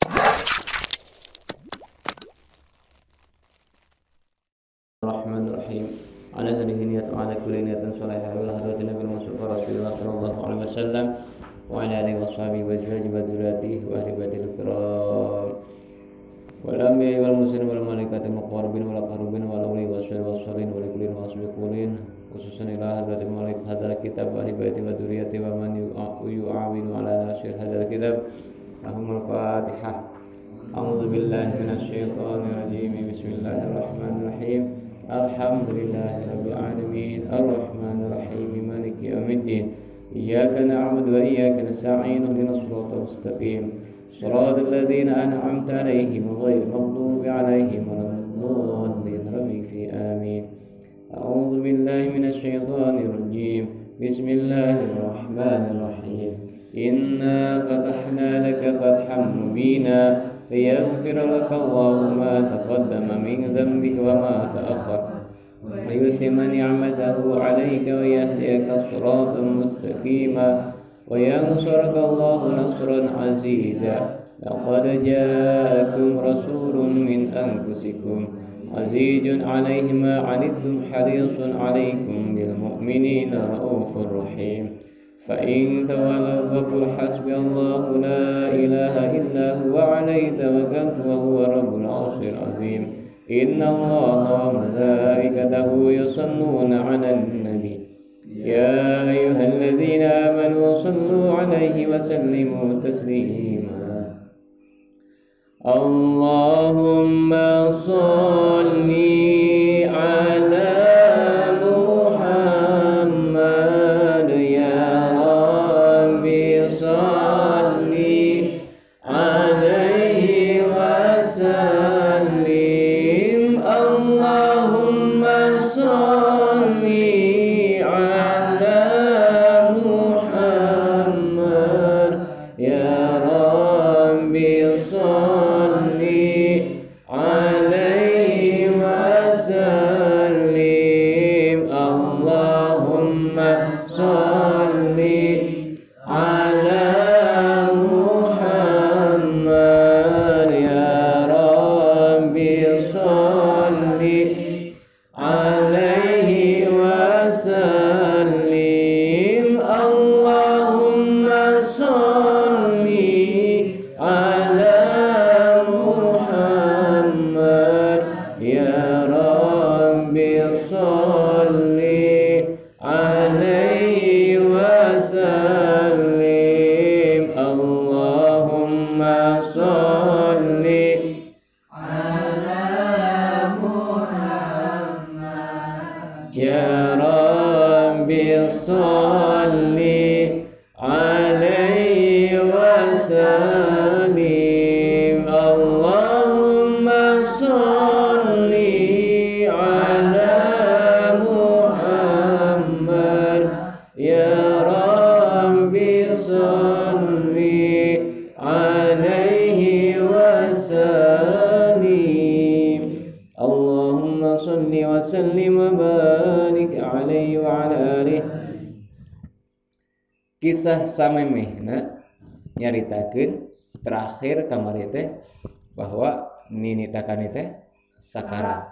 Bismillahirrahmanirrahim. Ala hadhihi niyat wa ala kulli niyatin salihah wa ala hadratin nabil mustafa rasulullah sallallahu alaihi wasallam wa ala alihi washabihi wa azwajihi wa dzurriyyatihi wa ahli baitil kiram wal anbiya'i wal mursalin wal malaikati muqarrabin wal aqrabin wal awliya wassalin wa likulli wasbiqulin khususan ila hadratil malik hadzal kitab wa ahli baiti wa dzurriyyati wa man yu'awinu ala nashr hadzal kitab. Allahumma al-fatihah. A'udzu billahi minasyaitonir rajim. Bismillahirrahmanirrahim. Alhamdulillahirabbil alamin. Arrahmanir rahim. Maliki yaumiddin. Iyyaka na'budu wa iyyaka nasta'in. Ihdinas siratal mustaqim. Shiratal ladzina an'amta 'alaihim ghairil maghdubi 'alaihim waladdallin. Amin. A'udzu billahi minasyaitonir rajim. Bismillahirrahmanirrahim. Inna fatahna laka fathan mubina liyaghfira laka Allahu ma taqaddama min dhanbika wa ma ta'akhkhara wa yutimma ni'matahu 'alayka wa yahdiyaka siratan mustaqima wa yansuraka Allahu nasran 'aziza. Laqad ja'akum rasulun min anfusikum azizun 'alayhi ma 'anittum harisun 'alaykum bil mu'minina raufur rahim. فإن تولوا فقل حسبي الله لا إله إلا هو عليه توكلت وهو رب العرش العظيم. إن الله وملائكته يصلون على النبي يا أيها الذين آمنوا صلوا عليه وسلموا تسليما. اللهم صل على kisah samemehna nyaritakeun terakhir kamari teh bahwa ninitakan teh sakarat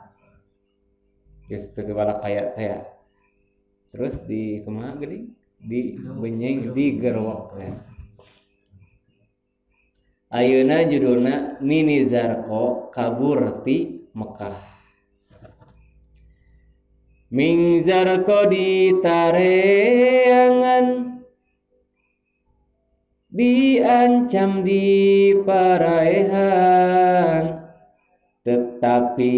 geus teu balak kaya teh terus di kumaha geuning di benyeng di gerwok teh. Ayeuna judulna Nini Zarko kabur ti Mekah. Ming Zarko ditareangan diancam di parehan tetapi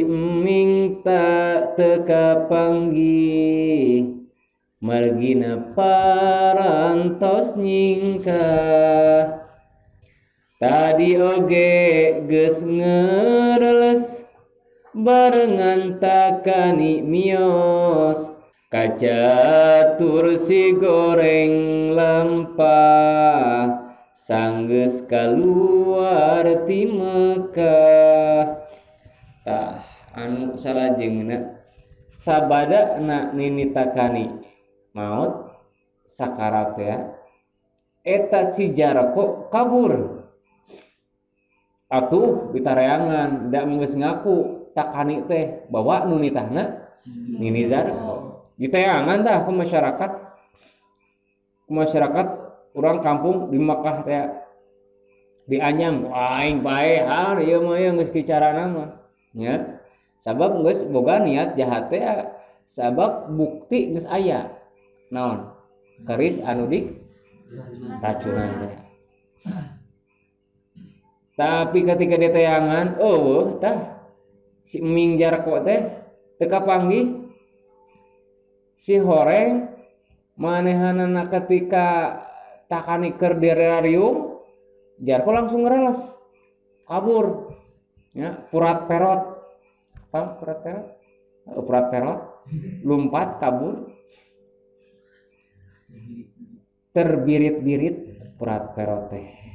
eming tak teka panggih margina parantos nyingkah tadi oge geus ngereles barengan takani mios kacatur si goreng lampah sanggeus kaluar ti Mekah. Tah anu salajengna sabadana ninitakani maut sakarat ya eta si Jarko kabur atuh ditareangan da geus ngaku takani teh bawa nu nitahna Nini Zarko ditayangan dah ke masyarakat orang kampung di Makkah teh dianyam aing bae ieu mah geus kicarana mah nya sabab geus boga niat jahat teh sabab bukti geus aya naon keris anu di racunan teh. Tapi ketika dia tayangan tah si Eming Jarko teh teu kapanggih si horeng manehanana ketika takani keur di terrarium Jarko langsung ngereles kabur ya purat perot apa purat perot lompat kabur terbirit-birit purat perot teh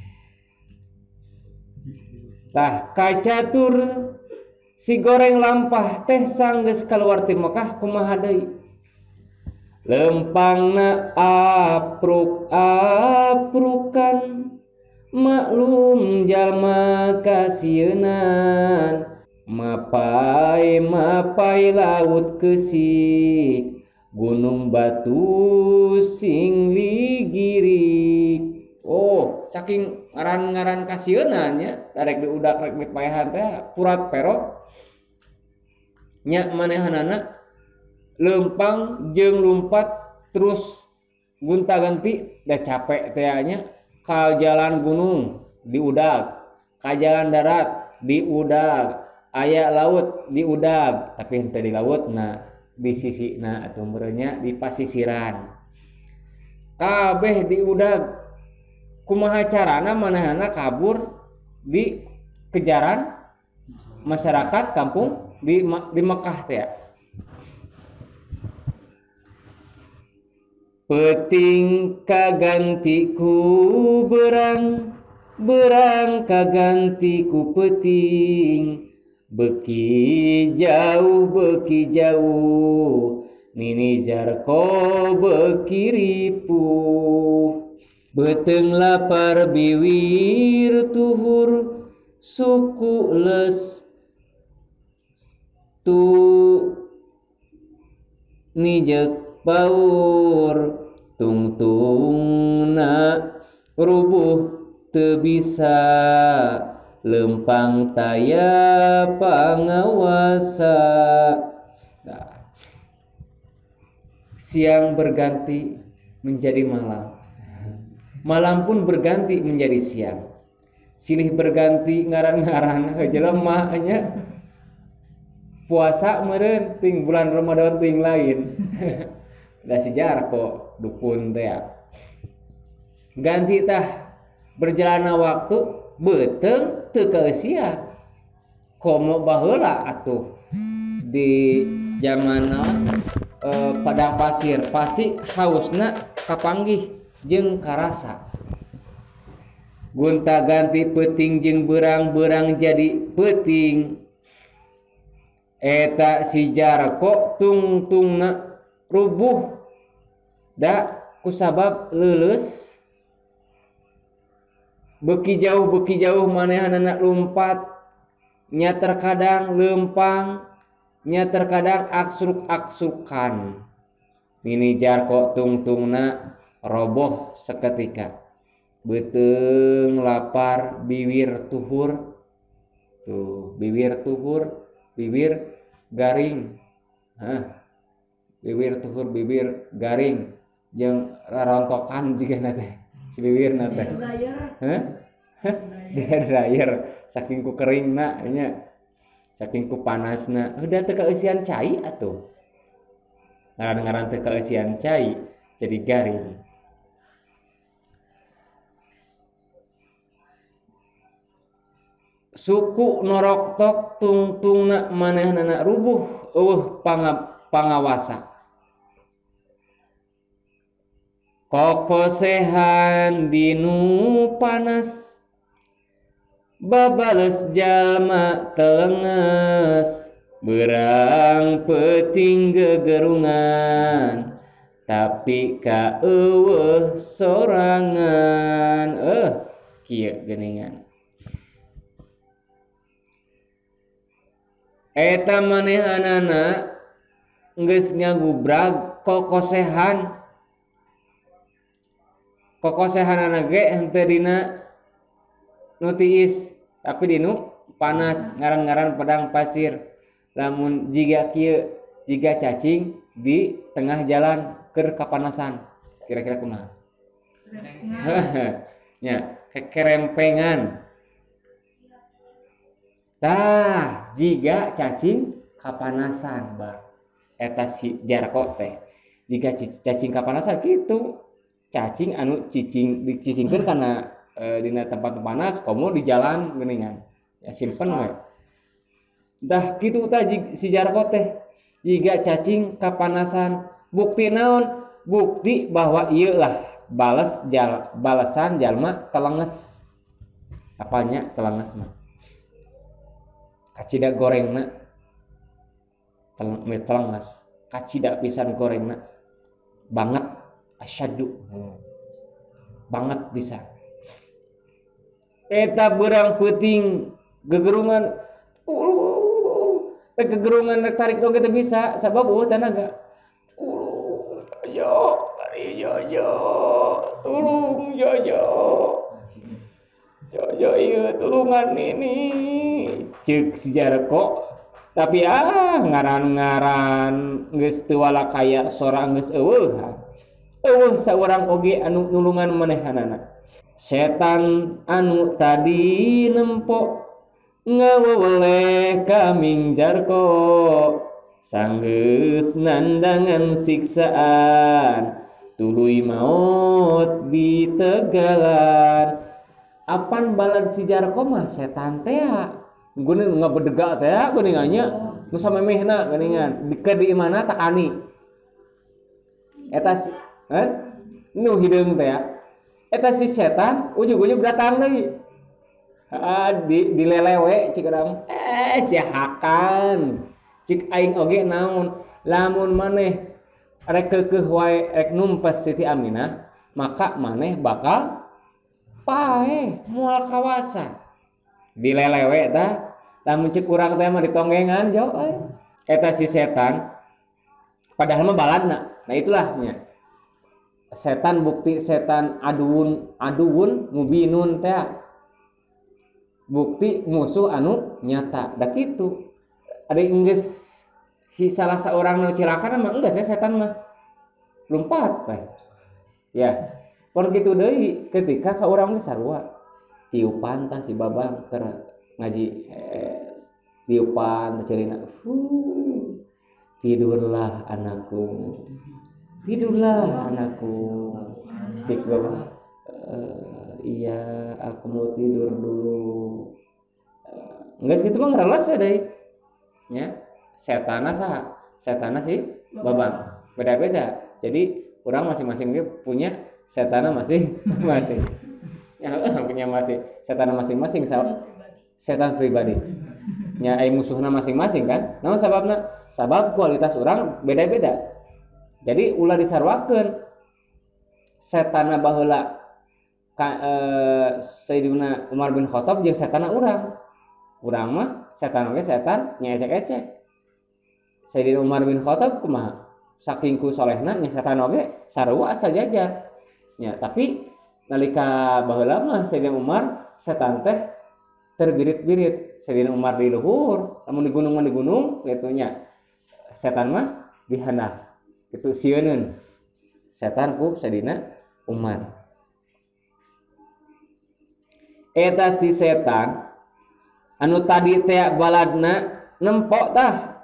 tah kacatur si goreng lampah teh sanggeus kaluar ti Mekah kumaha deui lempangna apruk-aprukan maklum jalma kasieun mapai laut keusik gunung batu sing ligirik saking ngaran kasieunan nya tarek diudak rek dipaehan teh purat perot nya manehanana lempang jeung lumpat terus gonta-ganti da capek teh nya ka jalan gunung diudag ka jalan darat diudag aya laut diudag tapi henteu di laut di sisina atuh meureunnya di pasisiran kabeh diudag kumaha carana manehna kabur di kejaran masyarakat kampung di Mekah teh Peting kaganti ku berang kaganti ku peting beki jauh Nini Zarko beki ripuh beteng lapar biwir tuhur suku les tu nijek baur tungtungna rubuh teu bisa lempang taya pangawasa siang berganti menjadi malam malam pun berganti menjadi siang silih berganti ngaran-ngaran jelema nya puasa meureun ting bulan Ramadan ting lain da si Jarko dukun teh ganti tah berjalanna waktu beuteung teu keeusian komo baheula atuh di zamanna padang pasir pasti hausna kapanggih jeung karasa gonta ganti peuting jeung berang-berang jadi peuting eta si Jarko tungtungna rubuh da kusabab leuleus beki jauh manehanana lumpat nya terkadang lempang nya terkadang aksruk-aksukan Nini Jarko tungtungna roboh seketika beuteung lapar biwir tuhur tuh bibir tuhur bibir garing bibir tuhur bibir garing jeung rarontokan jigana teh si bibirna teh dia dryer saking ku keringna nya saking ku panasna udah teu kaeusian cai atuh ngaran-ngaran teu kaeusian cai jadi garing suku noroktok tungtungna manehnana rubuh pangawasa kokosehan dinu panas babales jalma telenges berang peuting gegerungan tapi ka eueuh sorangan kieu geuningan eta manehanana geus ngagubrag kokosehanana ge henteu dina nu tiis tapi dinu panas ngaran-ngaran padang pasir. Lamun jiga kieu jiga cacing di tengah jalan keur kapanasan kira-kira kumaha? Nya kekerempengan. Tah jiga cacing kapanasan bar eta si jarko teh jiga cacing kapanasan kitu cacing anu dicicingkeun kana dina tempat panas komo di jalan geuningan ya simpen we. Dah kitu tah si jarko teh jiga cacing kapanasan bukti naon? Bukti bahwa ieu lah balasan jalma telenges. Apanya telenges mah? Kacida gorengna telenges, kacida pisan gorengna banget asyadu banget bisa. Eta beurang peuting gegerungan kegerungan tarik oge teh bisa sabab tenaga. Yo tulung yo ieu tulungan ini ceuk si Jarko tapi ngaran-ngaran geus teu wala kaya sora geus eueuh saurang oge anu nulungan manehanana. Setan anu tadi nempo ngaweweleh ka Ming Jarko sanggeus nandangan siksaan tuluy maot di tegalan. Apan balad si Jarko mah setan teh geuning ngabedega teh geuningannya nu samemehna geuningan keur di mana takani eta nu hideung teh eta si setan ujug-ujug datang deui dilelewe cik urang sia hakan cik aing oge naon lamun maneh rek keukeuh wae rek numpes Siti Aminah maka maneh bakal pae moal kawasa dilelewe tah lamun cik urang teh mah ditonggengan jauh eta si setan padahal mah baladna. Nah itulah nya setan bukti setan aduun mubinun teh bukti musuh anu nyata. Da kitu ada geus salah seorang nu cilakan mah enggeus setan mah lumpat bae ya. Pon kitu deui ketika ka urang ge sarua tiupan tah si babang keur ngaji tiupan teh ceulina tidurlah anakku sik babang iya aku mau tidur dulu geus kitu mah ngaralas we deui nya. Setana saha? Setana si babang beda-beda. Jadi urang masing-masing ge punya setana masing-masing. Ya punya setana masing-masing setan pribadi. Nya aya musuhna masing-masing kan. Naon sababna? Sabab kualitas urang beda-beda. Jadi ulah disarwakeun setana baheula Sayyidina Umar bin Khattab jeung setana urang. Urang mah setan oge setan nya ecek-ecek. Sayyidina Umar bin Khattab kumaha? Saking ku solehna nya setan oge sarua asa jajar. Ya, tapi nalika baheula mah Sayyidina Umar setan teh terbirit-birit. Sayyidina Umar di luhur, lamun di gunung kitu nya. Setan mah di handap. Kitu sieun setan ku Sayyidina Umar. Eta si setan anu tadi teh baladna nempok tah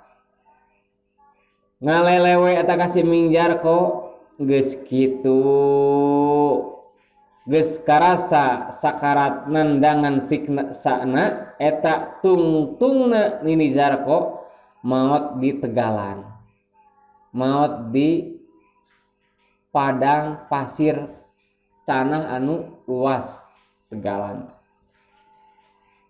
ngalelewe eta ka si Ming Jarko geus kitu geus karasa sakarat nandangan siksana eta tungtungna nini Jarko maot di tegalan maot di padang pasir tanah anu luas tegalan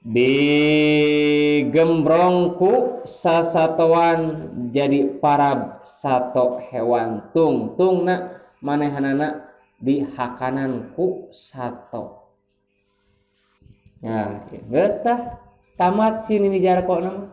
digembrongku sasatoan jadi para sato hewan tungtungna manehanana dihakanan ku sato. Ya geus tah tamat si Nini Jarko nama